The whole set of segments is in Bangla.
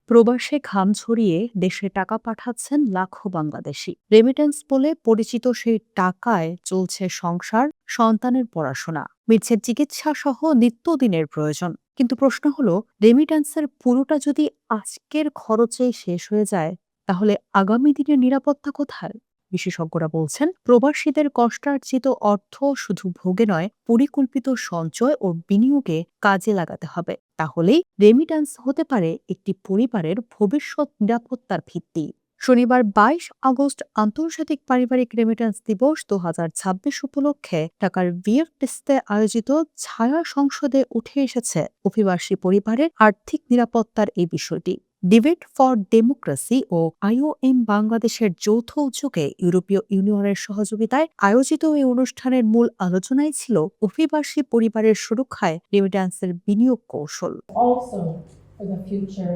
প্রবাসে ঘাম ছড়িয়ে দেশে টাকা পাঠাচ্ছেন লাখো বাংলাদেশি। রেমিটেন্স বলে পরিচিত সেই টাকায় চলছে সংসার, সন্তানের পড়াশোনা, মিটছে চিকিৎসা সহ নিত্যদিনের প্রয়োজন। কিন্তু প্রশ্ন হলো, রেমিটেন্সের পুরোটা যদি আজকের খরচেই শেষ হয়ে যায়, তাহলে আগামী দিনের নিরাপত্তা কোথায়? বিশেষজ্ঞরা বলছেন, প্রবাসীদের কষ্টার্জিত অর্থ শুধু ভোগে নয়, পরিকল্পিত সঞ্চয় ও বিনিয়োগে কাজে লাগাতে হবে। তাহলেই রেমিট্যান্স হতে পারে একটি পরিবারের ভবিষ্যৎ নিরাপত্তার ভিত্তি। শনিবার ২২ আগস্ট আন্তর্জাতিক পারিবারিক রেমিট্যান্স দিবস ২০২৬ উপলক্ষে ঢাকার ভিএফডিসিতে আয়োজিত ছায়া সংসদে উঠে এসেছে অভিবাসী পরিবারের আর্থিক নিরাপত্তার এই বিষয়টি। ডিবেট ফর ডেমোক্রেসি ও আইওএম বাংলাদেশের যৌথ উদ্যোগে ইউরোপীয় ইউনিয়নের সহযোগিতায় আয়োজিত এই অনুষ্ঠানের মূল আলোচনাই ছিল অভিবাসী পরিবারের সুরক্ষায় রেমিট্যান্সের বিনিয়োগ কৌশল। Also for the future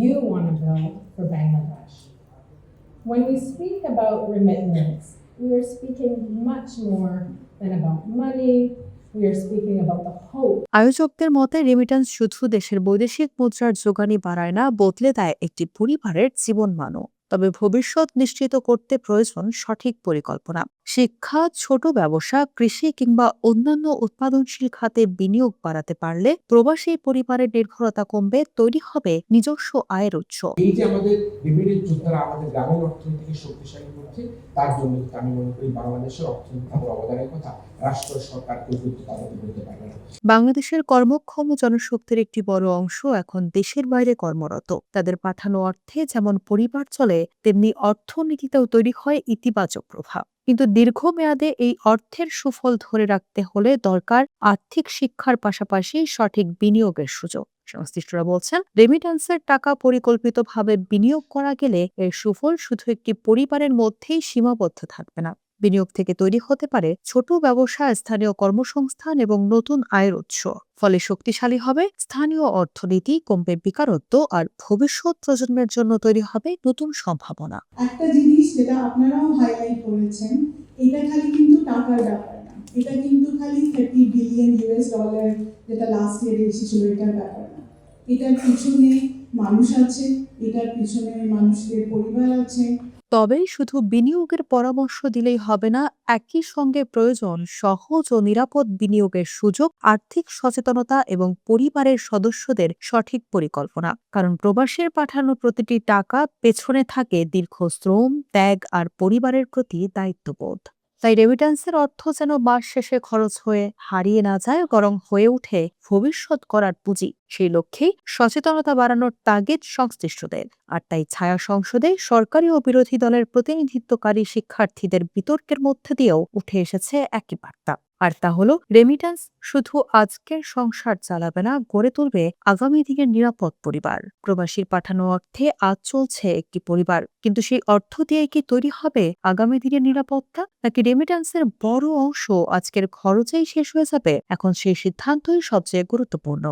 you want to build for Bangladesh. When we speak about remittance, we are speaking much more than about money. We are speaking about the hope. আয়োজকদের মতে, রেমিট্যান্স শুধু দেশের বৈদেশিক মুদ্রার যোগানই বাড়ায় না, বদলে দেয় একটি পরিবারের জীবনমানও। তবে ভবিষ্যৎ নিশ্চিত করতে প্রয়োজন সঠিক পরিকল্পনা। শিক্ষা, ছোট ব্যবসা, কৃষি কিংবা অন্যান্য উৎপাদনশীল খাতে বিনিয়োগ বাড়াতে পারলে প্রবাসী পরিবারের নির্ভরতা কমবে, তৈরি হবে নিজস্ব আয়ের উৎস। এই যে আমাদের রেমিটেন্স যোদ্ধারা আমাদের গ্রামীণ অর্থনীতিকে শক্তিশালী করছে, তার জন্য কিন্তু আমি মনে করি বাংলাদেশের অর্থনীতি অবদানের কথা রাষ্ট্র সরকার কেউ কিন্তু তাদেরকে বলতে পারবে না। বাংলাদেশের কর্মক্ষম জনশক্তির একটি বড় অংশ এখন দেশের বাইরে কর্মরত। তাদের পাঠানো অর্থে যেমন পরিবার চলে, তেমনি অর্থনীতিতেও তৈরি হয় ইতিবাচক প্রভাব। কিন্তু দীর্ঘমেয়াদে এই অর্থের সুফল ধরে রাখতে হলে দরকার আর্থিক শিক্ষার পাশাপাশি সঠিক বিনিয়োগের সুযোগ। সংশ্লিষ্টরা বলছেন, রেমিট্যান্সের টাকা পরিকল্পিতভাবে বিনিয়োগ করা গেলে এর সুফল শুধু একটি পরিবারের মধ্যেই সীমাবদ্ধ থাকবে না। বিনিয়োগ থেকে তৈরি হতে পারে ছোট ব্যবসা, স্থানীয় কর্মসংস্থান এবং নতুন আয়ের উৎস। ফলে শক্তিশালী হবে স্থানীয় অর্থনীতি, কমবে বেকারত্ব, আর ভবিষ্যৎ প্রজন্মের জন্য তৈরি হবে নতুন সম্ভাবনা। একটা জিনিস যেটা আপনারাও হাইলাইট করেছেন, এটা খালি কিন্তু টাকার ব্যাপার না, এটা কিন্তু খালি 30 বিলিয়ন ইউএস ডলার যেটা লাস্ট ইয়ারে এসেছিল এটার ব্যাপার না। এটার পিছনে মানুষ আছে, এটার পিছনে মানুষদের পরিবার আছে। তবে শুধু বিনিয়োগের পরামর্শ দিলেই হবে না, একই সঙ্গে প্রয়োজন সহজ ও নিরাপদ বিনিয়োগের সুযোগ, আর্থিক সচেতনতা এবং পরিবারের সদস্যদের সঠিক পরিকল্পনা। কারণ প্রবাসের পাঠানো প্রতিটি টাকা পেছনে থাকে দীর্ঘ শ্রম, ত্যাগ আর পরিবারের প্রতি দায়িত্ববোধ। তাই রেমিট্যান্সের অর্থ যেন মাস শেষে খরচ হয়ে হারিয়ে না যায়, বরং হয়ে ওঠে ভবিষ্যৎ করার পুঁজি। সেই লক্ষ্যেই সচেতনতা বাড়ানোর তাগিদ সংশ্লিষ্টদের। আর তাই ছায়া সংসদে সরকারি ও বিরোধী দলের প্রতিনিধিত্বকারী শিক্ষার্থীদের বিতর্কের মধ্যে দিয়েও উঠে এসেছে একই বার্তা। আর তা হলো, রেমিট্যান্স শুধু আজকের সংসার চালাবে না, গড়ে তুলবে আগামী দিনের নিরাপদ পরিবার। প্রবাসীর পাঠানো অর্থে আজ চলছে একটি পরিবার, কিন্তু সেই অর্থ দিয়ে কি তৈরি হবে আগামী দিনের নিরাপত্তা, নাকি রেমিট্যান্সের বড় অংশ আজকের খরচেই শেষ হয়ে যাবে? এখন সেই সিদ্ধান্তই সবচেয়ে গুরুত্বপূর্ণ।